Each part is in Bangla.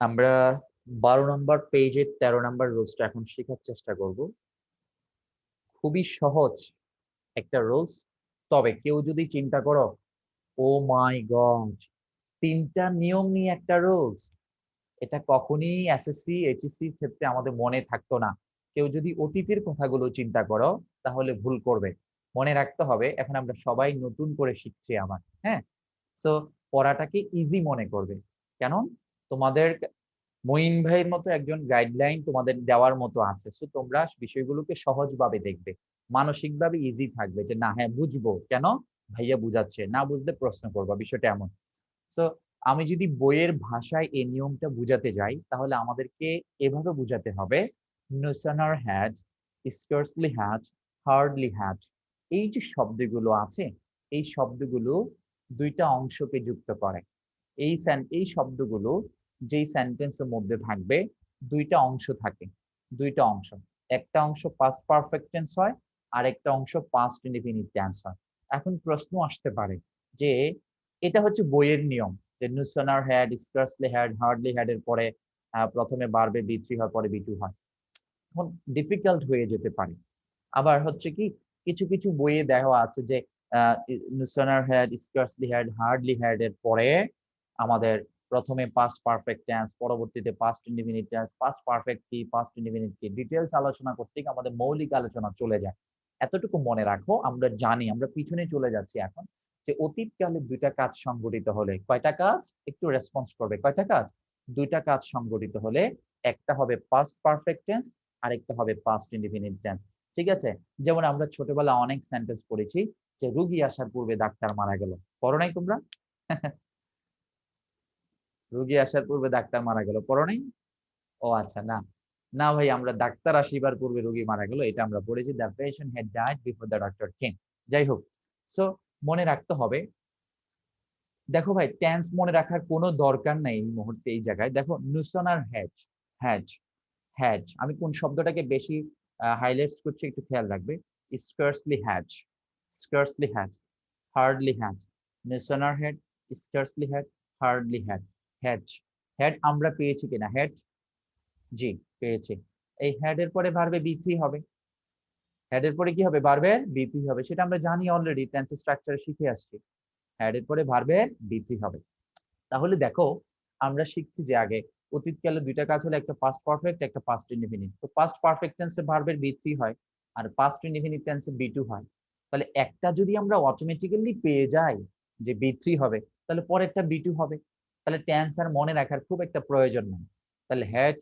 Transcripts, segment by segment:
আমরা 12 নম্বর পেজের 13 নম্বর রুলসটা এখন শেখার চেষ্টা করব। খুবই সহজ একটা রুলস। তবে কেউ যদি চিন্তা করো, ও মাই গড, 3টা নিয়ম নিয়ে একটা রুলস, এটা কখনই এসএসসি এইচএসসি ক্ষেত্রে আমাদের মনে থাকতো না। কেউ যদি অতীতের কথাগুলো চিন্তা করো তাহলে ভুল করবে। মনে রাখতে হবে এখন আমরা সবাই নতুন করে শিখছি আবার, হ্যাঁ। সো পড়াটাকে ইজি মনে করবে। কেন? তোমাদের মঈন ভাইয়ের মতো একজন গাইডলাইন তোমাদের দেওয়ার মতো আছে, সো তোমরা বিষয়গুলোকে সহজভাবে দেখবে, মানসিকভাবে ইজি থাকবে যে না হ্যাঁ বুঝবো, কেন ভাইয়া বুঝাচ্ছে, না বুঝলে প্রশ্ন করবা, বিষয়টা এমন। সো আমি যদি বইয়ের ভাষায় এই নিয়মটা বুঝাতে যাই তাহলে আমাদেরকে এভাবে বুঝাতে হবে, no sooner had, scarcely had, hardly had, এই যে শব্দগুলো আছে, এই শব্দগুলো দুইটা অংশকে যুক্ত করে। এই শব্দগুলো যেই সেন্টেন্সের মধ্যে থাকবে দুইটা অংশ থাকে, দুইটা অংশ, একটা অংশ পাস্ট পারফেক্ট টেন্স হয় আর একটা অংশ পাস্ট ইনডিফিনিট টেন্স হয়। এখন প্রশ্ন আসতে পারে যে এটা হচ্ছে বইয়ের নিয়ম যে no sooner had, scarcely had, hardly had এর পরে প্রথমে বারবে বি থ্রি হয়, পরে বি টু হয়। এখন ডিফিকাল্ট হয়ে যেতে পারে। আবার হচ্ছে কি, কিছু কিছু বইয়ে দেওয়া আছে যে no sooner had, scarcely had, hardly had এর পরে আমাদের প্রথমে পাস্ট পারফেক্ট টেন্স, পরবর্তীতে past indefinite tense, past perfect কি, পাস্ট ইনডিফিনিট কি, ডিটেইলস আলোচনা করতে গিয়ে আমাদের মৌলিক আলোচনা চলে যায়। এতটুকু মনে রাখো, আমরা জানি, আমরা পিছনে চলে যাচ্ছি এখন, যে অতীতকালে দুইটা কাজ সংঘটিত হলে কয়টা কাজ, একটু রেসপন্স করবে, কয়টা কাজ, দুইটা কাজ সংঘটিত হলে একটা হবে পাস্ট পারফেক্ট টেন্স আর একটা হবে পাস্ট ইনডিফিনিট টেন্স। ঠিক আছে? যেমন আমরা ছোটবেলা অনেক সেন্টেন্স পড়েছি যে রুগী আসার পূর্বে ডাক্তার মারা গেল, পড়ো নাই তোমরা? রুগী আসার পূর্বে ডাক্তার মারা গেল, পড়ো নাই? ও আচ্ছা, না না ভাই, আমরা ডাক্তার আসিবার পূর্বে রোগী মারা গেল এটা আমরা পড়েছি, the patient had died before the doctor came. যাই হোক, সো মনে রাখতে হবে। দেখো ভাই, টেন্স মনে রাখার কোনো দরকার নাই এই মুহূর্তে। এই জায়গায় দেখো নুসনার হ্যাজ, হ্যাজ, হ্যাজ, আমি কোন শব্দটাকে বেশি হাইলাইটস করছি একটু খেয়াল রাখবে। Scarcely has, scarcely has, hardly has, no sooner had, scarcely had, hardly had, has. Had আমরা পেয়েছি কিনা, হ্যাড, জি পেয়েছি। এই হ্যাড এর পরে ভার্বে বি থ্রি হবে, হ্যাড এর পরে কি হবে, ভার্বে বি থ্রি হবে, সেটা আমরা জানি অলরেডি, টেন্স স্ট্রাকচারে শিখে আসছি। হ্যাড এর পরে ভার্বে বি থ্রি হবে। তাহলে দেখো, আমরা শিখছি যে আগে অতীতকালে দুইটা কাজ হলো, একটা পাস্ট পারফেক্ট, একটা পাস্ট ইনডিফিনিট। তো পাস্ট পারফেক্ট টেন্সে ভার্বের বি থ্রি হয় আর পাস্ট ইনডিফিনিট টেন্সে বি টু হয়। তাহলে একটা যদি আমরা অটোমেটিক্যালি পেয়ে যাই যে বি থ্রি হবে, তাহলে পরেরটা বি টু হবে। তাহলে টেন্স আর মনে রাখার খুব একটা প্রয়োজন নেই। তাহলে had,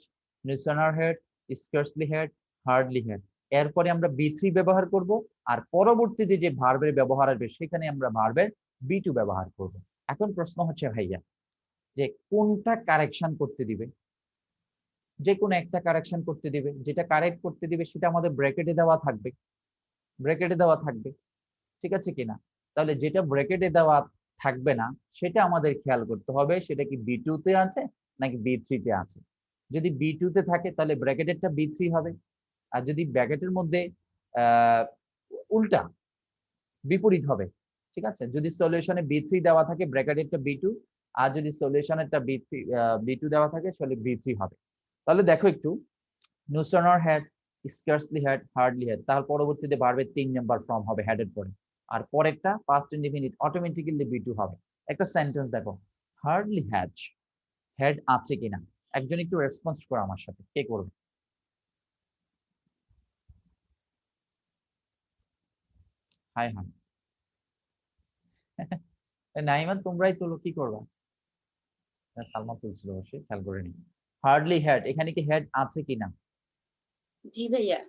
no sooner had, scarcely had, hardly had, এরপরে আমরা বি থ্রি ব্যবহার করব, আর পরবর্তীতে যে ভার্বের ব্যবহার আসবে সেখানে আমরা ভার্বের বি টু ব্যবহার করব। এখন প্রশ্ন হচ্ছে ভাইয়া, যে কোনটা কারেকশন করতে দিবে? যে কোনো একটা কারেকশন করতে দিবে, যেটা কারেক্ট করতে দিবে সেটা আমাদের ব্র্যাকেটে দেওয়া থাকবে, ব্র্যাকেটে দেওয়া থাকবে, ঠিক আছে কিনা? তাহলে যেটা ব্র্যাকেটে দেওয়া থাকবে না সেটা আমাদের খেয়াল করতে হবে, সেটা কি বি টু তে আছে নাকি বি থ্রি তে আছে। যদি বি টু তে থাকে তাহলে ব্র্যাকেটেরটা বি থ্রি হবে, আর যদি ব্র্যাকেটের মধ্যে আহ উল্টা বিপরীত হবে। ঠিক আছে? যদি সলিউশনে বি থ্রি দেওয়া থাকে ব্র্যাকেটেরটা বি টু, আর যদি সলিউশনেরটা বি টু দেওয়া থাকে তাহলে বি থ্রি হবে। তাহলে দেখো একটু, no sooner had, scarcely had, hardly had, তার পরবর্তীতে ভার্বের 3 নাম্বার ফর্ম হবে হ্যাড এর পরে, আর পরেরটা past indefinite automatically V two হবে। একটা সেন্টেন্স দেখো, হার্ডলি হ্যাড, হ্যাড আছে কিনা, একজন একটু রেসপন্স করো আমার সাথে, কে করবে? High high. নাইমা তোমরাই তোলো, কি করবা? সালমা তুলছিল অবশ্যই, খেয়াল করে নি। হার্ডলি হ্যাড, এখানে কি হ্যাড আছে কিনা? জি ভাইয়া।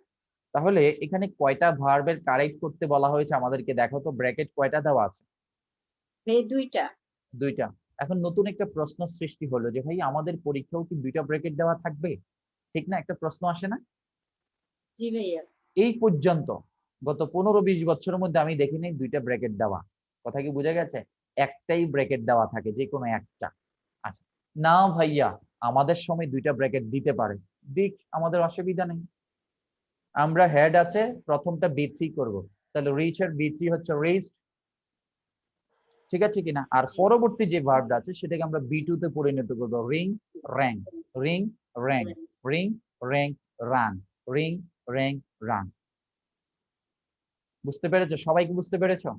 তাহলে এখানে কয়টা ভার্বের কারেক্ট করতে বলা হয়েছে আমাদেরকে, দেখো তো ব্র্যাকেট কয়টা দেওয়া আছে? ভাই দুইটা। দুইটা। এখন নতুন একটা প্রশ্ন সৃষ্টি হলো যে ভাই আমাদের পরীক্ষাও কি দুইটা ব্র্যাকেট দেওয়া থাকবে? ঠিক না, একটা প্রশ্ন আসে না? জি ভাইয়া। এই পর্যন্ত গত 15-20 বছরের মধ্যে আমি দেখিনি দুইটা ব্র্যাকেট দেওয়া। কথা কি বুঝা গেছে? একটাই ব্র্যাকেট দেওয়া থাকে, যে কোনো একটা। আচ্ছা, না ভাইয়া আমাদের সময় দুইটা ব্র্যাকেট দিতে পারে, দিক, আমাদের অসুবিধা নেই। আমরা হেড আছে প্রথমটা বি থ্রি করবো, তাহলে রিচ এর বি থ্রি হচ্ছে রিচড, ঠিক আছে কিনা? আর জি। পরবর্তী যে ভার্বটা আছে সেটাকে আমরা বি টু তে পরিণত করবো, ring, rank. ring ring ring ring rang ring ring rang বুঝতে পেরেছো? সবাই কি বুঝতে পেরেছো?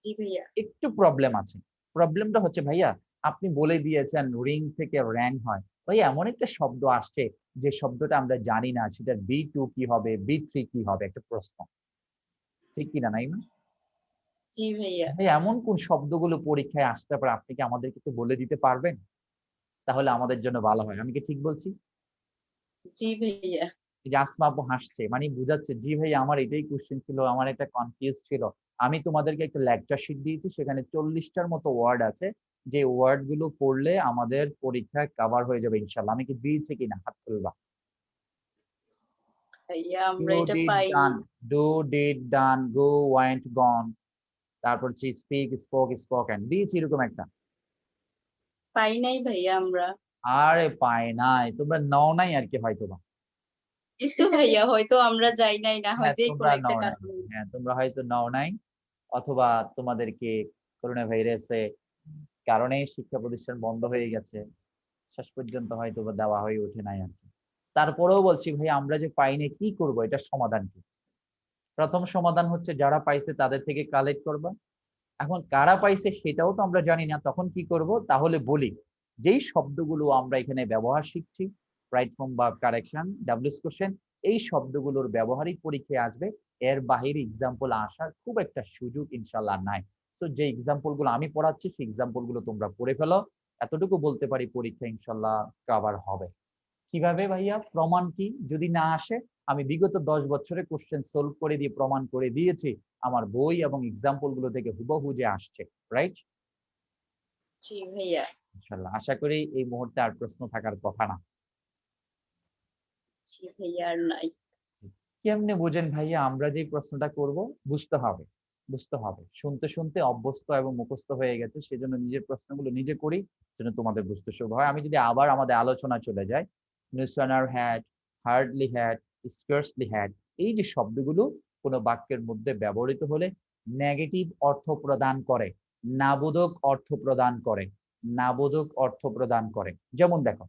জি ভাইয়া। একটু প্রবলেম আছে। প্রবলেমটা হচ্ছে ভাইয়া আপনি বলে দিয়েছেন রিং থেকে র‍্যাং হয়। ভাইয়া এমন একটা শব্দ আসছে যে শব্দটা আমরা জানি না সেটার B2 কি হবে, B3 কি হবে একটা প্রশ্ন। ঠিক কিনা নাইমা? জি ভাইয়া। ভাই এমন কোন শব্দগুলো পরীক্ষায় আসতে পারে আপনি কি আমাদেরকে একটু বলে দিতে পারবেন? তাহলে আমাদের জন্য ভালো হয়। আমি কি ঠিক বলছি? জি ভাইয়া। এই যে আসমা আপু হাসছে মানে বুঝাচ্ছে, জি ভাই আমার এটাই কোয়েশ্চেন ছিল, আমার একটা কনফিউজ ছিল। আমি তোমাদেরকে একটা লেকচার শিট দিয়েছি সেখানে ৪০ টার মতো ওয়ার্ড আছে। যে ওয়ার্ড গুলো পড়লে আমাদের পরীক্ষায় কভার হয়ে যাবে ইনশাআল্লাহ। আমি কি দিয়েছি কিনা হাত তুলবা। ভাইয়া আমরা ডু এটা ডিড পাইনি। Done, do did done, go went gone. তারপর হচ্ছে স্পিক স্পোক স্পোকেন দিয়েছি এরকম একটা। পাই নাই ভাইয়া আমরা। আরে পায় নাই। তোমরা নাও নাই আরকি হয়তোবা। এই তো ভাইয়া হয়তো আমরা যাই নাই না হয় হ্যাঁ, যেই কোনো তোমরা একটা নাও নাই। কারণে। হ্যাঁ, তোমরা হয়তো নাও নাই। অথবা তোমাদেরকে করোনা ভাইরাসের কারণে শিক্ষা প্রতিষ্ঠান বন্ধ হয়ে গেছে। শেষ পর্যন্ত হয়তোবা দেওয়া হয়ে ওঠে নাই আরকি। তারপরেও বলছি ভাই আমরা যে পাইনি কি করব এটার সমাধান কি? প্রথম সমাধান হচ্ছে যারা পাইছে তাদের থেকে কালেক্ট করবা। এখন কারা পাইছে সেটাও তো আমরা জানি না। তখন কি করব? তাহলে বলি, যেই শব্দগুলো আমরা এখানে ব্যবহার শিখছি, রাইট ফর্ম বা কারেকশন, ডাব্লিউএস কোশ্চেন, এই শব্দগুলোর ব্যবহারই পরীক্ষায় আসবে। এর বাহিরে এক্সাম্পল আসার খুব একটা সুযোগ ইনশাআল্লাহ নাই। সো যে এক্সাম্পল গুলো আমি পড়াচ্ছি সেই এক্সাম্পল গুলো তোমরা পড়ে ফেলো। এতটুকু বলতে পারি পরীক্ষা ইনশাআল্লাহ কভার হবে। কিভাবে ভাইয়া? প্রমাণ কি? যদি না আসে আমি বিগত ১০ বছরে কোশ্চেন সলভ করে দিয়ে প্রমাণ করে দিয়েছি। আমার বই এবং এক্সাম্পল গুলো থেকে হুবহু যে আসছে। রাইট? জি ভাইয়া। ইনশাআল্লাহ। আশা করি এই মুহূর্তে আর প্রশ্ন থাকার কথা না। জি ভাইয়া আর নাই। কেমনে বুঝেন ভাইয়া আমরা যে প্রশ্নটা করব বুঝতে হবে। বুঝতে হবে। শুনতে, শুনতে অভ্যস্ত এবং মুখস্থ হয়ে গেছে। সেজন্য নিজের প্রশ্নগুলো নিজে করি যেন তোমাদের বুঝতে সুবিধা হয়। আমি যদি আবার আমাদের আলোচনায় চলে যাই, no sooner had, hardly had, scarcely had এই যে শব্দগুলো কোন বাক্যের মধ্যে ব্যবহৃত হলে নেগেটিভ অর্থ প্রদান করে, নাবোধক অর্থ প্রদান করে, নাবোধক অর্থ প্রদান করে। যেমন দেখো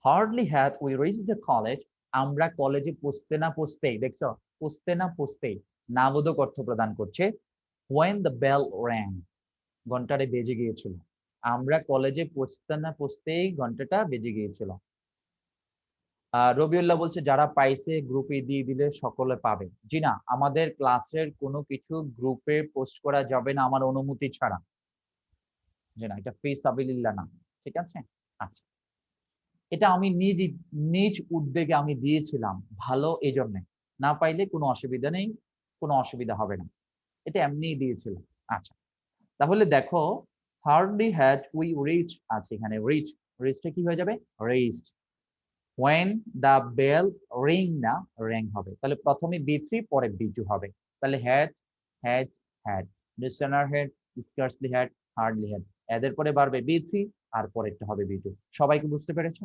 hardly had we reached the college আমরা কলেজে পৌঁছতে না পৌঁছতেই দেখছো পৌঁছতে না পৌঁছতেই নাবোধক অর্থ প্রদান করছে when the bell rang ঘন্টাটা বেজে গিয়েছিল আমরা কলেজে পৌঁছতে না পৌঁছতেই ঘন্টাটা বেজে গিয়েছিল রবিউল্লাহ বলছে যারা পাইছে গ্রুপে দিয়ে দিলে সকলে পাবে জি না আমাদের ক্লাসের কোনো কিছু গ্রুপে পোস্ট করা যাবে না আমার অনুমতি ছাড়া জি না এটা ফি সাবিলিল্লাহ না ঠিক আছে আচ্ছা এটা আমি নিজ উদ্যোগে আমি দিয়েছিলাম ভালো এজন্য না পাইলে কোনো অসুবিধা নেই কোনো অসুবিধা হবে না এটা এমনিই দিয়েছিল আচ্ছা তাহলে দেখো hardly had we reached আছে এখানে reached কি হয়ে যাবে reached when the bell ring না rang হবে তাহলে প্রথমে B3 পরে B2 হবে তাহলে had listener had scarcely had hardly had এদের পরে বাড়বে B3 আর পরেরটা হবে B2 সবাই কি বুঝতে পেরেছো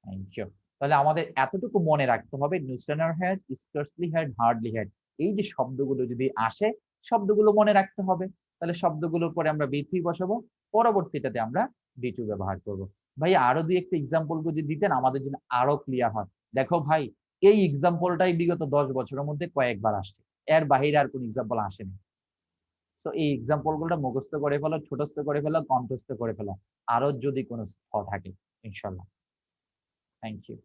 থ্যাংক ইউ তাহলে আমাদের এতটুকু মনে রাখতে হবে no sooner had scarcely had hardly had এই যে শব্দগুলো যদি আসে শব্দগুলো মনে রাখতে হবে তাহলে শব্দগুলোর পরে আমরা বি3 বসাবো পরবর্তীটাতে আমরা বি2 ব্যবহার করব ভাই আরো দুই একটা এক্সাম্পল যদি দিতেন আমাদের জন্য আরো ক্লিয়ার হয় দেখো ভাই এই এক্সাম্পলটাই বিগত ১০ বছরের মধ্যে কয়েকবার আসছে এর বাইরে আর কোন এক্সাম্পল আসেনি সো এই এক্সাম্পল গুলো মুখস্থ করে ফেলো ছোটস্থ করে ফেলো কণ্ঠস্থ করে ফেলো আরো যদি কোনো থাকে ইনশাল্লাহ থ্যাংক ইউ